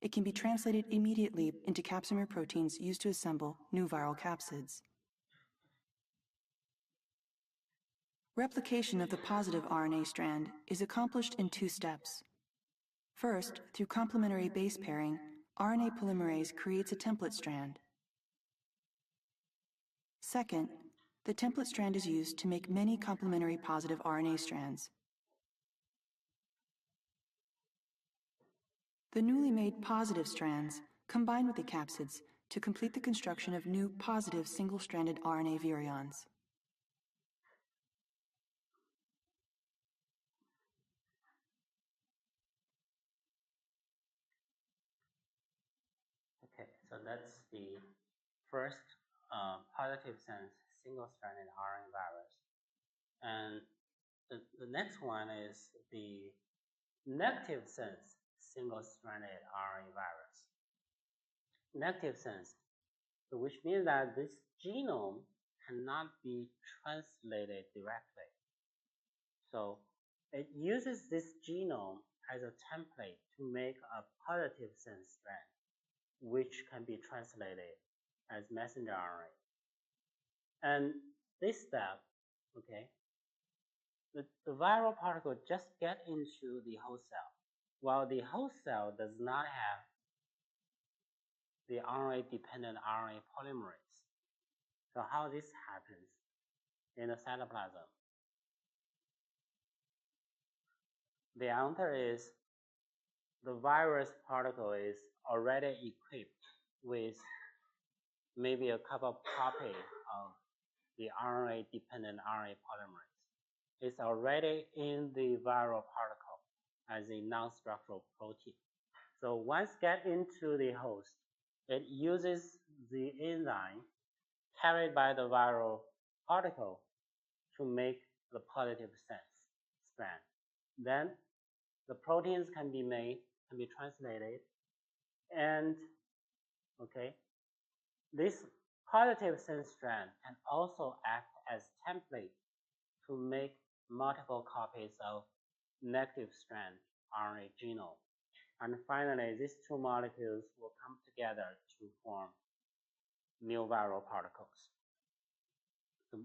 it can be translated immediately into capsomere proteins used to assemble new viral capsids. Replication of the positive RNA strand is accomplished in two steps. First, through complementary base pairing, RNA polymerase creates a template strand. Second, the template strand is used to make many complementary positive RNA strands. The newly made positive strands combine with the capsids to complete the construction of new positive single-stranded RNA virions. Okay, so that's the first positive sense single-stranded RNA virus. And the next one is the negative sense single-stranded RNA virus. Negative sense, so which means that this genome cannot be translated directly. So it uses this genome as a template to make a positive sense strand, which can be translated as messenger RNA. And this step, okay, the viral particle just get into the host cell, while the host cell does not have the RNA-dependent RNA polymerase. So how this happens in the cytoplasm? The answer is the virus particle is already equipped with maybe a couple of copies of the RNA-dependent RNA polymerase. It's already in the viral particle as a non-structural protein. So once get into the host, it uses the enzyme carried by the viral particle to make the positive sense strand. Then the proteins can be made, can be translated, and okay, this positive sense strand can also act as template to make multiple copies of negative strand RNA genome. And finally, these two molecules will come together to form new viral particles. So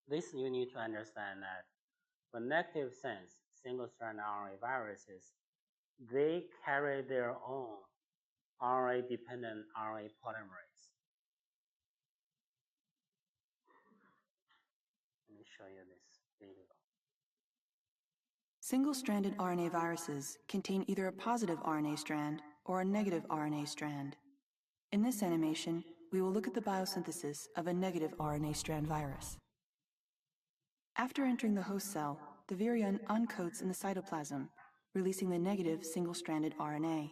this you need to understand that for negative sense single-strand RNA viruses, they carry their own RNA-dependent RNA polymerase. Let me show you this video. Single-stranded RNA viruses contain either a positive RNA strand or a negative RNA strand. In this animation, we will look at the biosynthesis of a negative RNA strand virus. After entering the host cell, the virion uncoats in the cytoplasm, releasing the negative single-stranded RNA.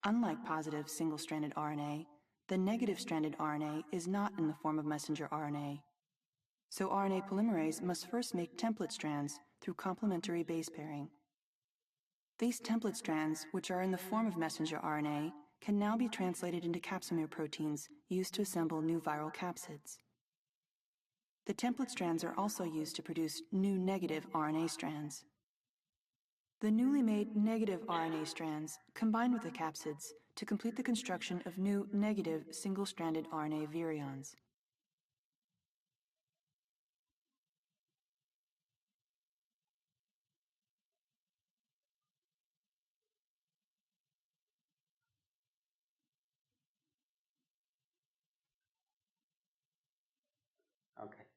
Unlike positive single-stranded RNA, the negative-stranded RNA is not in the form of messenger RNA. So RNA polymerase must first make template strands through complementary base pairing. These template strands, which are in the form of messenger RNA, can now be translated into capsomer proteins used to assemble new viral capsids. The template strands are also used to produce new negative RNA strands. The newly made negative RNA strands combine with the capsids to complete the construction of new negative single-stranded RNA virions. Okay.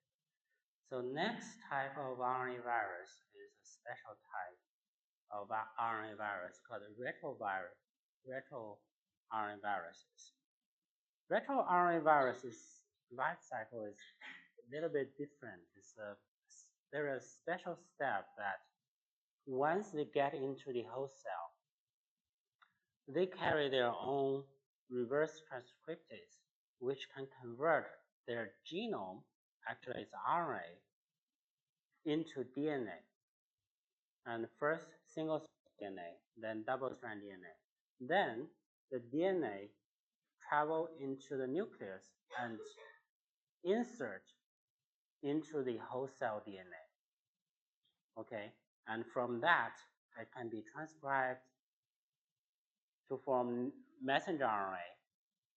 So next type of RNA virus is a special type of RNA virus called retrovirus, retro RNA viruses. Retro RNA viruses life cycle is a little bit different. There is a special step that once they get into the host cell, they carry their own reverse transcriptase, which can convert their genome, actually it's RNA, into DNA. And first single strand DNA, then double strand DNA. Then the DNA travel into the nucleus and insert into the host cell DNA. Okay, and from that, it can be transcribed to form messenger RNA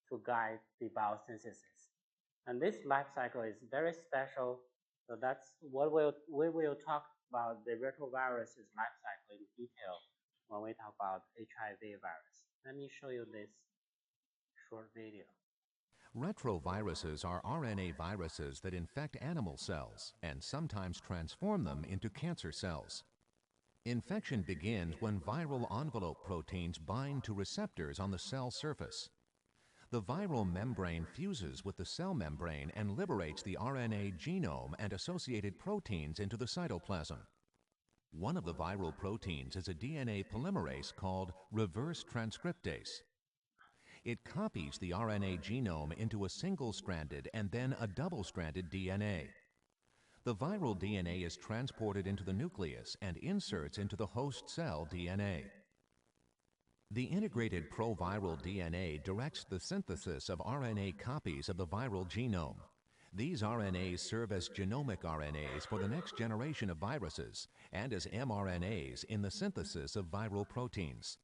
to guide the biosynthesis. And this life cycle is very special. So that's what we will talk about the retrovirus's life cycle in detail when we talk about HIV virus. Let me show you this short video. Retroviruses are RNA viruses that infect animal cells and sometimes transform them into cancer cells. Infection begins when viral envelope proteins bind to receptors on the cell surface. The viral membrane fuses with the cell membrane and liberates the RNA genome and associated proteins into the cytoplasm. One of the viral proteins is a DNA polymerase called reverse transcriptase. It copies the RNA genome into a single-stranded and then a double-stranded DNA. The viral DNA is transported into the nucleus and inserts into the host cell DNA. The integrated proviral DNA directs the synthesis of RNA copies of the viral genome. These RNAs serve as genomic RNAs for the next generation of viruses and as mRNAs in the synthesis of viral proteins.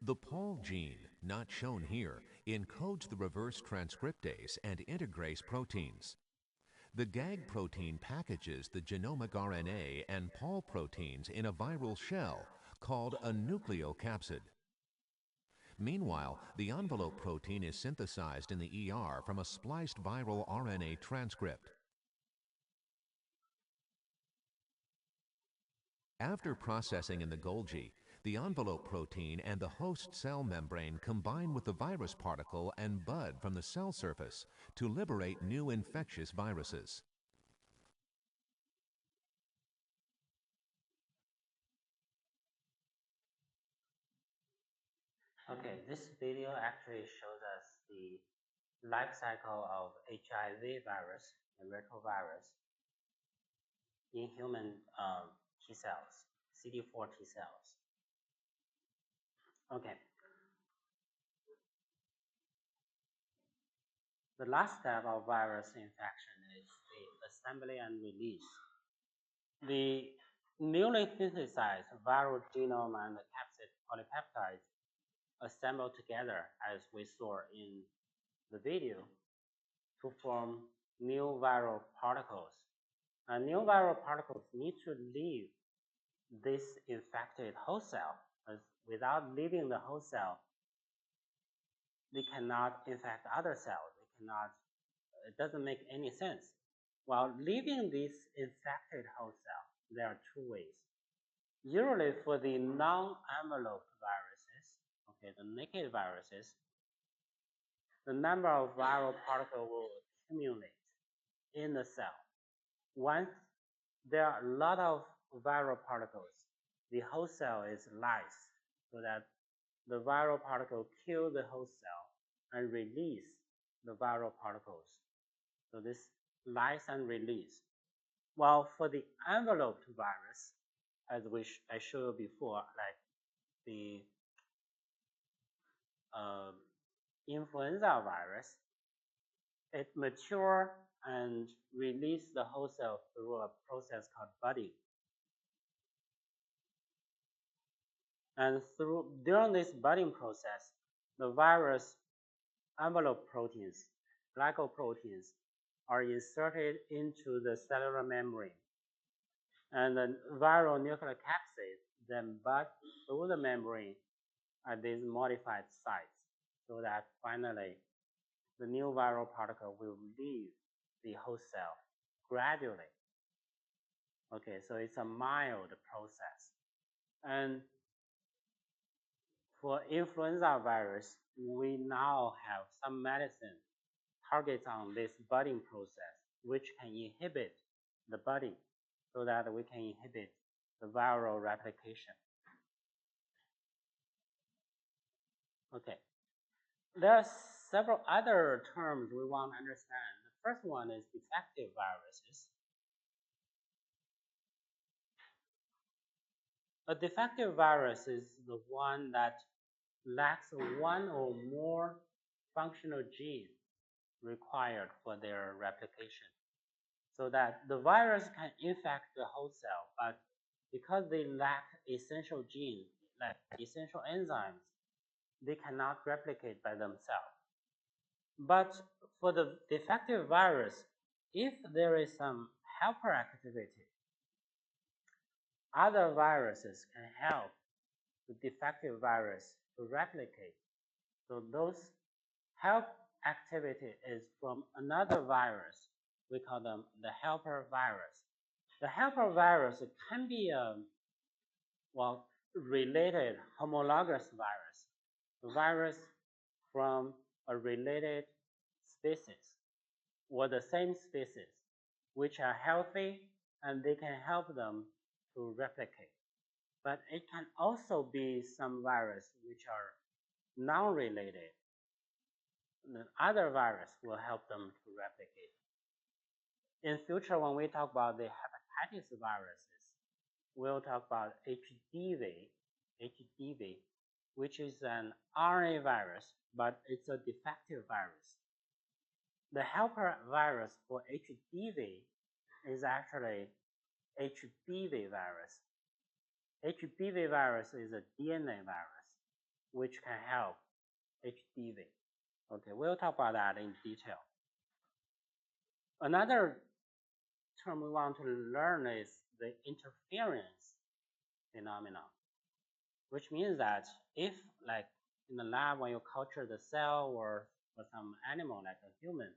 The Pol gene, not shown here, encodes the reverse transcriptase and integrase proteins. The GAG protein packages the genomic RNA and Pol proteins in a viral shell called a nucleocapsid. Meanwhile, the envelope protein is synthesized in the ER from a spliced viral RNA transcript. After processing in the Golgi, the envelope protein and the host cell membrane combine with the virus particle and bud from the cell surface to liberate new infectious viruses. Okay, this video actually shows us the life cycle of HIV virus and retrovirus in human T cells, CD4 T cells. Okay. The last step of virus infection is the assembly and release. The newly synthesized viral genome and the capsid polypeptides assemble together, as we saw in the video, to form new viral particles. And new viral particles need to leave this infected host cell, as without leaving the host cell, they cannot infect other cells. It doesn't make any sense. While leaving this infected host cell, there are two ways. Usually for the non-enveloped viruses, okay, the naked viruses, the number of viral particles will accumulate in the cell. Once there are a lot of viral particles, the host cell is lyse, so that the viral particle kill the host cell and release the viral particles. So this lyse and release. While for the enveloped virus, as I showed you before, like the influenza virus, it mature and release the host cell through a process called budding. And during this budding process, the virus envelope proteins, glycoproteins, are inserted into the cellular membrane. And the viral nucleocapsid then bud through the membrane at these modified sites, so that finally the new viral particle will leave the host cell gradually. Okay, so it's a mild process. And for influenza virus, we now have some medicine targets on this budding process, which can inhibit the budding, so that we can inhibit the viral replication. Okay, there are several other terms we want to understand. The first one is defective viruses. A defective virus is the one that lacks one or more functional genes required for their replication. So that the virus can infect the host cell, but because they lack essential genes, like essential enzymes, they cannot replicate by themselves. But for the defective virus, if there is some helper activity, other viruses can help the defective virus to replicate. So those help activity is from another virus. We call them the helper virus. The helper virus can be a related homologous virus, a virus from a related species or the same species, which are healthy and they can help them to replicate. But it can also be some virus which are non-related. The other virus will help them to replicate. In future, when we talk about the hepatitis viruses, we'll talk about HDV, which is an RNA virus, but it's a defective virus. The helper virus for HDV is actually HBV virus. HBV virus is a DNA virus, which can help HDV. Okay, we'll talk about that in detail. Another term we want to learn is the interference phenomenon, which means that if, like in the lab, when you culture the cell or some animal like a human,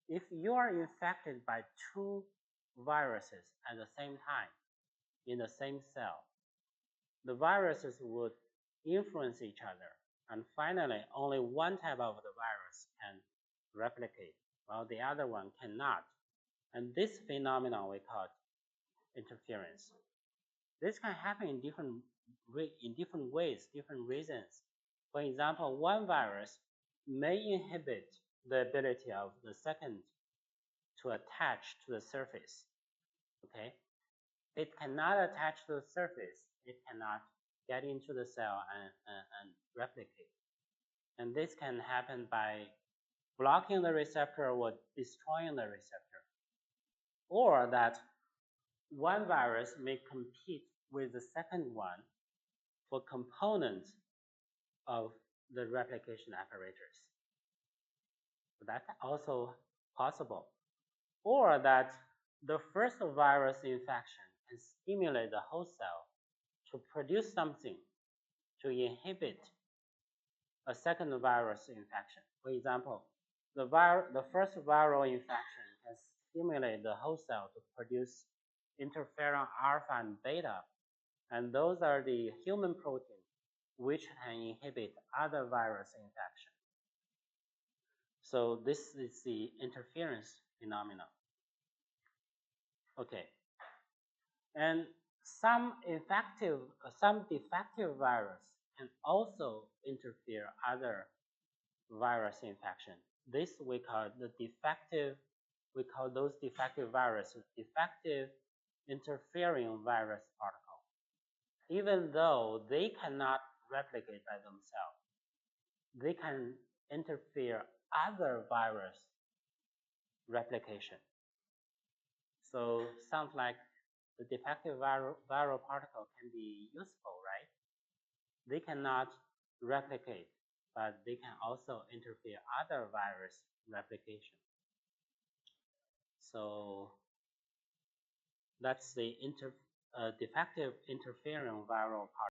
if you are infected by two viruses at the same time in the same cell, the viruses would influence each other, and finally only one type of the virus can replicate while the other one cannot. And this phenomenon we call interference. This can happen in different ways, different reasons. For example, one virus may inhibit the ability of the second to attach to the surface. Okay, it cannot attach to the surface. It cannot get into the cell and replicate. And this can happen by blocking the receptor or destroying the receptor. Or that one virus may compete with the second one for components of the replication apparatus. So that's also possible. Or that the first virus infection can stimulate the host cell to produce something to inhibit a second virus infection. For example, the first viral infection can stimulate the host cell to produce interferon alpha and beta, and those are the human proteins which can inhibit other virus infection. So this is the interference phenomenon. Okay, and some defective virus can also interfere other virus infection. This we call those defective viruses defective interfering virus particle. Even though they cannot replicate by themselves, they can interfere other virus replication. So sounds like the defective viral particle can be useful, right? They cannot replicate, but they can also interfere other virus replication. So that's the defective interfering viral particle.